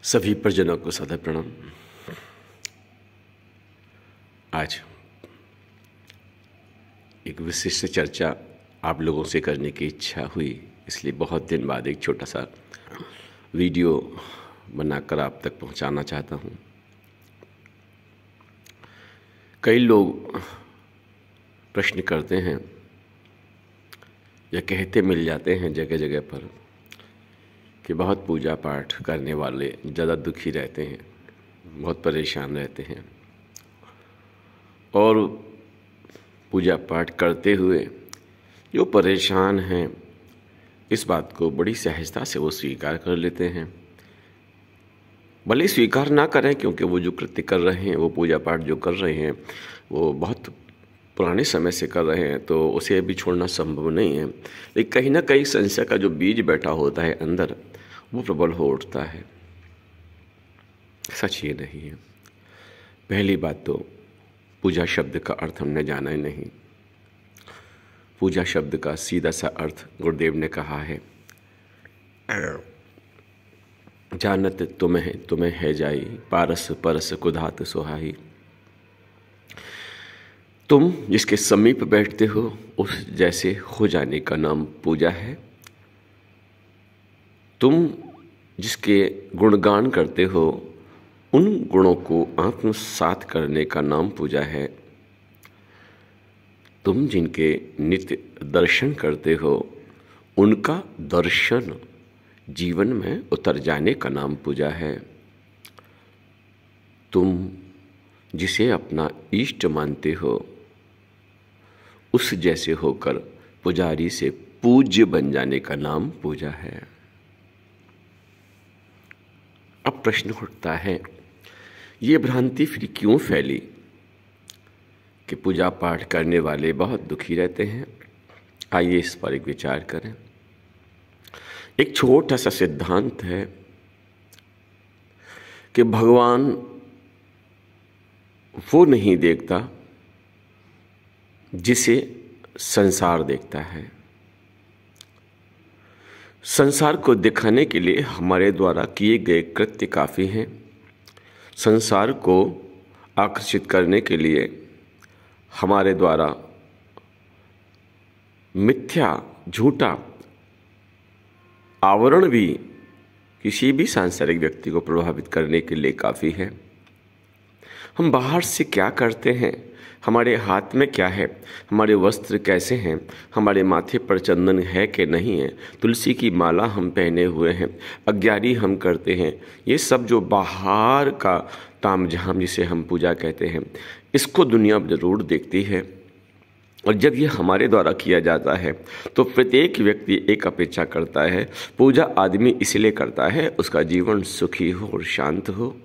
सभी परिजनों को सदा प्रणाम। आज एक विशिष्ट चर्चा आप लोगों से करने की इच्छा हुई, इसलिए बहुत दिन बाद एक छोटा सा वीडियो बनाकर आप तक पहुंचाना चाहता हूं। कई लोग प्रश्न करते हैं या कहते मिल जाते हैं जगह जगह पर कि बहुत पूजा पाठ करने वाले ज़्यादा दुखी रहते हैं, बहुत परेशान रहते हैं, और पूजा पाठ करते हुए जो परेशान हैं इस बात को बड़ी सहजता से वो स्वीकार कर लेते हैं। भले स्वीकार ना करें, क्योंकि वो जो कृत्य कर रहे हैं, वो पूजा पाठ जो कर रहे हैं वो बहुत पुराने समय से कर रहे हैं, तो उसे अभी छोड़ना संभव नहीं है। लेकिन कहीं ना कहीं संशय का जो बीज बैठा होता है अंदर, वो प्रबल हो उठता है। सच ये नहीं है। पहली बात तो पूजा शब्द का अर्थ हमने जाना ही नहीं। पूजा शब्द का सीधा सा अर्थ गुरुदेव ने कहा है, जानत तुम्हें है जाई, पारस परस कुधात सुहाई। तुम जिसके समीप बैठते हो उस जैसे हो जाने का नाम पूजा है। तुम जिसके गुणगान करते हो उन गुणों को आत्मसात करने का नाम पूजा है। तुम जिनके नित्य दर्शन करते हो उनका दर्शन जीवन में उतर जाने का नाम पूजा है। तुम जिसे अपना इष्ट मानते हो उस जैसे होकर पुजारी से पूज्य बन जाने का नाम पूजा है। अब प्रश्न उठता है, ये भ्रांति फिर क्यों फैली कि पूजा पाठ करने वाले बहुत दुखी रहते हैं? आइए इस पर एक विचार करें। एक छोटा सा सिद्धांत है कि भगवान वो नहीं देखता जिसे संसार देखता है। संसार को दिखाने के लिए हमारे द्वारा किए गए कृत्य काफ़ी हैं। संसार को आकर्षित करने के लिए हमारे द्वारा मिथ्या झूठा आवरण भी किसी भी सांसारिक व्यक्ति को प्रभावित करने के लिए काफ़ी है। हम बाहर से क्या करते हैं, हमारे हाथ में क्या है, हमारे वस्त्र कैसे हैं, हमारे माथे पर चंदन है कि नहीं है, तुलसी की माला हम पहने हुए हैं, अज्ञारी हम करते हैं, ये सब जो बाहर का तामझाम जिसे हम पूजा कहते हैं, इसको दुनिया जरूर देखती है। और जब ये हमारे द्वारा किया जाता है तो प्रत्येक व्यक्ति एक अपेक्षा करता है, पूजा आदमी इसलिए करता है उसका जीवन सुखी हो और शांत हो।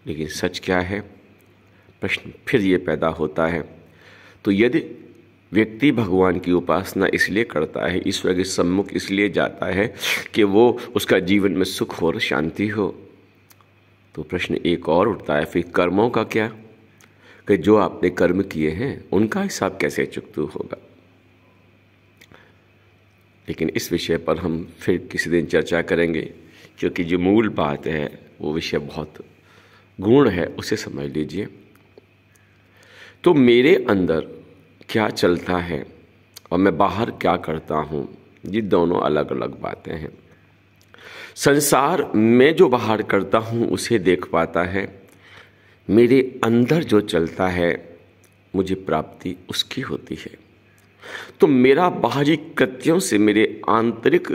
लेकिन सच क्या है? प्रश्न फिर ये पैदा होता है, तो यदि व्यक्ति भगवान की उपासना इसलिए करता है, ईश्वर के सम्मुख इसलिए जाता है कि वो उसका जीवन में सुख और शांति हो, तो प्रश्न एक और उठता है, फिर कर्मों का क्या? कि जो आपने कर्म किए हैं उनका हिसाब कैसे चुकता होगा? लेकिन इस विषय पर हम फिर किसी दिन चर्चा करेंगे, क्योंकि जो मूल बात है वो विषय बहुत गूढ़ है, उसे समझ लीजिए। तो मेरे अंदर क्या चलता है और मैं बाहर क्या करता हूँ, ये दोनों अलग अलग बातें हैं। संसार में जो बाहर करता हूँ उसे देख पाता है, मेरे अंदर जो चलता है मुझे प्राप्ति उसकी होती है। तो मेरा बाहरी कृत्यों से मेरे आंतरिक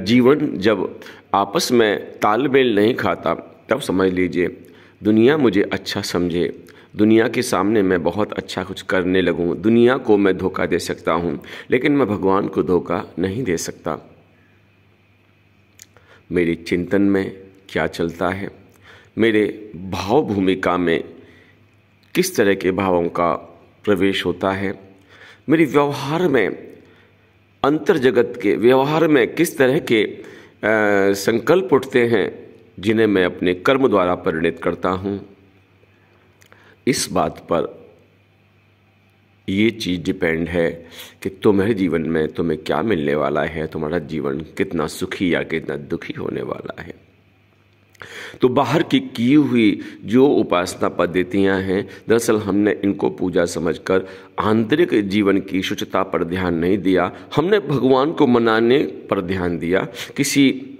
जीवन जब आपस में तालमेल नहीं खाता, तब समझ लीजिए दुनिया मुझे अच्छा समझे, दुनिया के सामने मैं बहुत अच्छा कुछ करने लगूं, दुनिया को मैं धोखा दे सकता हूं, लेकिन मैं भगवान को धोखा नहीं दे सकता। मेरे चिंतन में क्या चलता है, मेरे भाव भूमिका में किस तरह के भावों का प्रवेश होता है, मेरे व्यवहार में, अंतर जगत के व्यवहार में किस तरह के संकल्प उठते हैं जिन्हें मैं अपने कर्म द्वारा परिणित करता हूँ, इस बात पर ये चीज़ डिपेंड है कि तुम्हारे जीवन में तुम्हें क्या मिलने वाला है, तुम्हारा जीवन कितना सुखी या कितना दुखी होने वाला है। तो बाहर की हुई जो उपासना पद्धतियां हैं, दरअसल हमने इनको पूजा समझकर आंतरिक जीवन की शुचिता पर ध्यान नहीं दिया। हमने भगवान को मनाने पर ध्यान दिया। किसी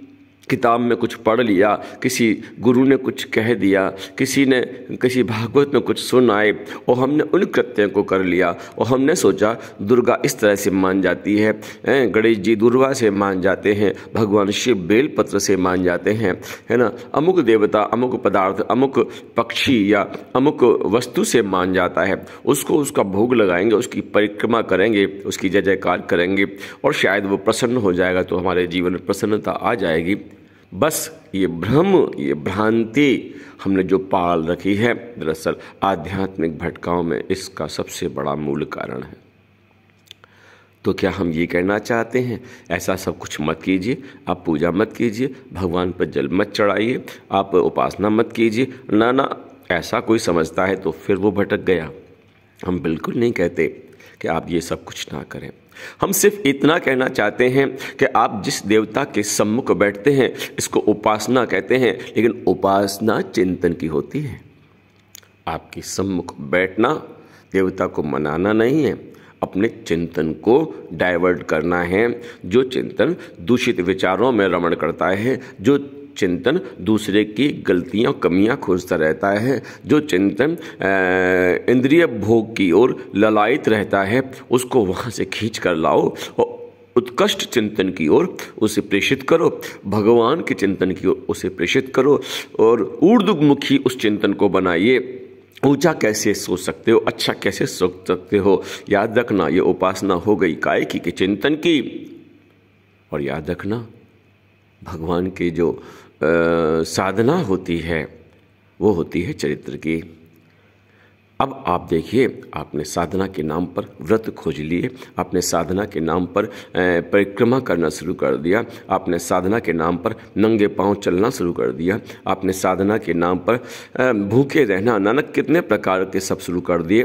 किताब में कुछ पढ़ लिया, किसी गुरु ने कुछ कह दिया, किसी ने किसी भागवत में कुछ सुनाए और हमने उन कृत्यों को कर लिया और हमने सोचा दुर्गा इस तरह से मान जाती है, गणेश जी दुर्वा से मान जाते हैं, भगवान शिव बेलपत्र से मान जाते हैं, है ना, अमुक देवता अमुक पदार्थ अमुक पक्षी या अमुक वस्तु से मान जाता है, उसको उसका भोग लगाएंगे, उसकी परिक्रमा करेंगे, उसकी जय जयकार करेंगे और शायद वो प्रसन्न हो जाएगा तो हमारे जीवन में प्रसन्नता आ जाएगी। बस ये भ्रम, ये भ्रांति हमने जो पाल रखी है, दरअसल आध्यात्मिक भटकाव में इसका सबसे बड़ा मूल कारण है। तो क्या हम ये कहना चाहते हैं ऐसा सब कुछ मत कीजिए, आप पूजा मत कीजिए, भगवान पर जल मत चढ़ाइए, आप उपासना मत कीजिए, ना ना, ऐसा कोई समझता है तो फिर वो भटक गया। हम बिल्कुल नहीं कहते कि आप ये सब कुछ ना करें। हम सिर्फ इतना कहना चाहते हैं कि आप जिस देवता के सम्मुख बैठते हैं इसको उपासना कहते हैं, लेकिन उपासना चिंतन की होती है। आपके सम्मुख बैठना देवता को मनाना नहीं है, अपने चिंतन को डाइवर्ट करना है। जो चिंतन दूषित विचारों में रमण करता है, जो चिंतन दूसरे की गलतियां कमियां खोजता रहता है, जो चिंतन इंद्रिय भोग की ओर ललायित रहता है, उसको वहाँ से खींच कर लाओ और उत्कृष्ट चिंतन की ओर उसे प्रेषित करो, भगवान के चिंतन की ओर उसे प्रेषित करो और ऊर्ध्वमुखी उस चिंतन को बनाइए। ऊंचा कैसे सोच सकते हो, अच्छा कैसे सोच सकते हो, याद रखना ये उपासना हो गई काय की चिंतन की। और याद रखना भगवान की जो साधना होती है वो होती है चरित्र की। अब आप देखिए, आपने साधना के नाम पर व्रत खोज लिए, आपने साधना के नाम पर परिक्रमा करना शुरू कर दिया, आपने साधना के नाम पर नंगे पांव चलना शुरू कर दिया, आपने साधना के नाम पर भूखे रहना, नानक कितने प्रकार के सब शुरू कर दिए।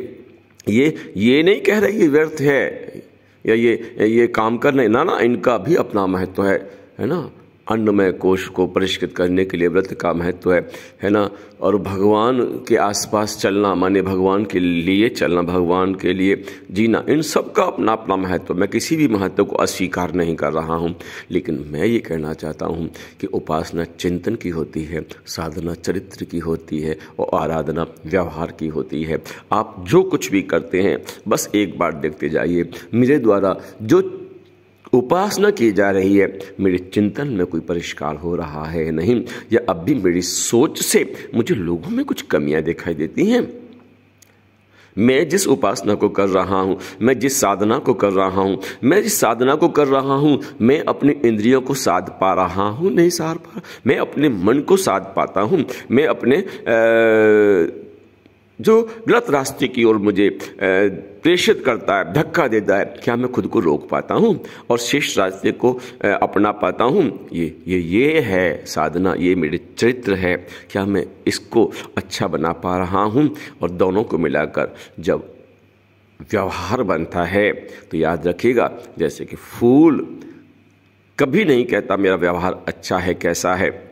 ये नहीं कह रहे ये व्यर्थ है या ये काम करने, ना ना, इनका भी अपना महत्व है ना। अन्नमय कोश को परिष्कृत करने के लिए व्रत का महत्व है ना। और भगवान के आसपास चलना माने भगवान के लिए चलना, भगवान के लिए जीना, इन सब का अपना अपना महत्व। मैं किसी भी महत्व को अस्वीकार नहीं कर रहा हूँ, लेकिन मैं ये कहना चाहता हूँ कि उपासना चिंतन की होती है, साधना चरित्र की होती है और आराधना व्यवहार की होती है। आप जो कुछ भी करते हैं बस एक बार देखते जाइए, मेरे द्वारा जो उपासना की जा रही है मेरे चिंतन में कोई परिष्कार हो रहा है नहीं, या अब भी मेरी सोच से मुझे लोगों में कुछ कमियां दिखाई देती हैं। मैं जिस उपासना को कर रहा हूँ, मैं जिस साधना को कर रहा हूँ, मैं जिस साधना को कर रहा हूँ, मैं अपनी इंद्रियों को साध पा रहा हूँ, नहीं साध पा, मैं अपने मन को साध पाता हूँ, मैं अपने जो गलत रास्ते की ओर मुझे प्रेषित करता है, धक्का देता है, क्या मैं खुद को रोक पाता हूँ और शेष रास्ते को अपना पाता हूँ? ये है साधना, ये मेरे चरित्र है। क्या मैं इसको अच्छा बना पा रहा हूँ? और दोनों को मिलाकर जब व्यवहार बनता है तो याद रखिएगा, जैसे कि फूल कभी नहीं कहता मेरा व्यवहार अच्छा है, कैसा है।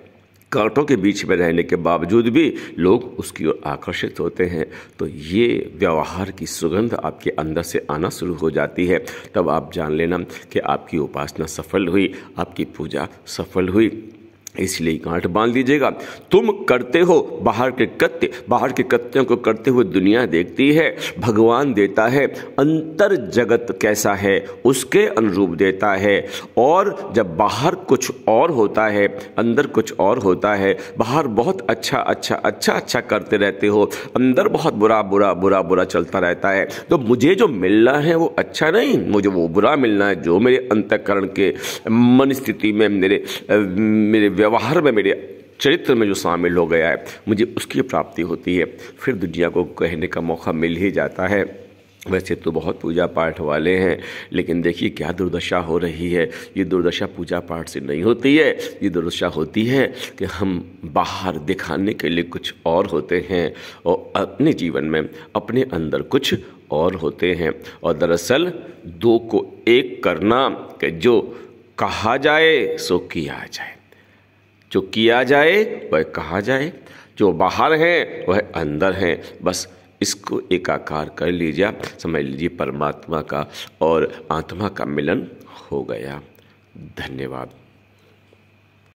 कांटों के बीच में रहने के बावजूद भी लोग उसकी ओर आकर्षित होते हैं। तो ये व्यवहार की सुगंध आपके अंदर से आना शुरू हो जाती है, तब आप जान लेना कि आपकी उपासना सफल हुई, आपकी पूजा सफल हुई। इसलिए गांठ बांध लीजिएगा। तुम करते हो बाहर के कृत्य, बाहर के कृत्यों को करते हुए दुनिया देखती है, भगवान देता है अंतर जगत कैसा है उसके अनुरूप देता है। और जब बाहर कुछ और होता है, अंदर कुछ और होता है, बाहर बहुत अच्छा करते रहते हो, अंदर बहुत बुरा चलता रहता है, तो मुझे जो मिलना है वो अच्छा नहीं, मुझे वो बुरा मिलना है जो मेरे अंतःकरण के मन स्थिति में, मेरे व्यवहार में, मेरे चरित्र में जो शामिल हो गया है, मुझे उसकी प्राप्ति होती है। फिर दुनिया को कहने का मौका मिल ही जाता है। वैसे तो बहुत पूजा पाठ वाले हैं, लेकिन देखिए क्या दुर्दशा हो रही है। ये दुर्दशा पूजा पाठ से नहीं होती है, ये दुर्दशा होती है कि हम बाहर दिखाने के लिए कुछ और होते हैं और अपने जीवन में अपने अंदर कुछ और होते हैं। और दरअसल दो को एक करना कि जो कहा जाए सो किया जाए, जो किया जाए वह कहा जाए, जो बाहर है वह अंदर है। बस इसको एकाकार कर लीजिए, आप समझ लीजिए परमात्मा का और आत्मा का मिलन हो गया। धन्यवाद।